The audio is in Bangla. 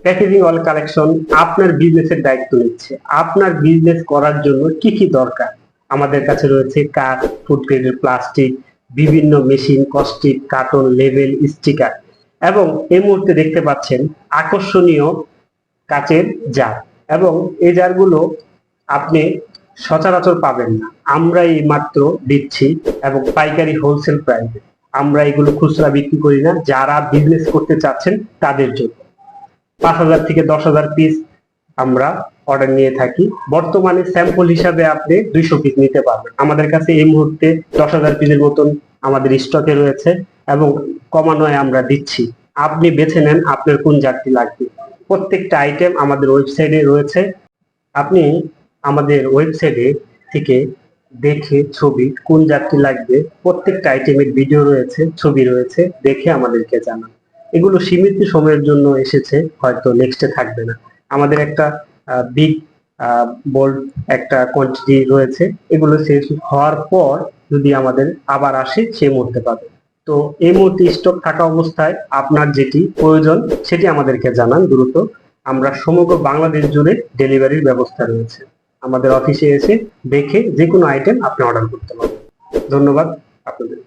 প্যাকেজিং অল কালেকশন আপনার বিজনেসের দায়িত্ব নিচ্ছে। আপনার বিজনেস করার জন্য কি কি দরকার, আমাদের কাছে রয়েছে কাঠ, ফুড গ্রেডের প্লাস্টিক, বিভিন্ন machine, caustic, carton, label, sticker এবং এই মুহূর্তে দেখতে পাচ্ছেন আকর্ষণীয় কাচের জার। এবং এই জারগুলো আপনি সচরাচর পাবেন না, আমরা এই মাত্র দিচ্ছি এবং পাইকারি হোলসেল প্রাইসে। আমরা এগুলো খুচরা বিক্রি করি না, যারা বিজনেস করতে চাচ্ছেন তাদের জন্য। 5,000 থেকে 10,000 পিস আমরা অর্ডার নিয়ে থাকি। বর্তমানে স্যাম্পল হিসাবে আপনি 200 পিস নিতে পারবেন। আমাদের কাছে এই মুহূর্তে 10,000 পিসের মতন আমাদের স্টকে রয়েছে এবং কমানোয় আমরা দিচ্ছি। আপনি বেছে নেন আপনার কোন জারটি লাগবে। প্রত্যেকটা আইটেম আমাদের ওয়েবসাইটে রয়েছে। আপনি আমাদের ওয়েবসাইটে থেকে দেখে ছবি কোন জারটি লাগবে, প্রত্যেকটা আইটেমের ভিডিও রয়েছে, ছবি রয়েছে, দেখে আমাদেরকে জানান। এগুলো সীমিত সময়ের জন্য এসেছে, হয়তো নেক্সটে থাকবে না। আমাদের একটা বিগ বোল্ড একটা কোয়ান্টিটি রয়েছে, এগুলো শেষ হওয়ার পর যদি আমাদের আবার আসে সেই মুহূর্তে পাবে। তো এই মুহূর্তে স্টক থাকা অবস্থায় আপনার যেটি প্রয়োজন সেটি আমাদেরকে জানান দ্রুত। আমরা সমগ্র বাংলাদেশ জুড়ে ডেলিভারির ব্যবস্থা রয়েছে। আমাদের অফিসে এসে দেখে যে কোনো আইটেম আপনি অর্ডার করতে পারবেন। ধন্যবাদ আপনাদের।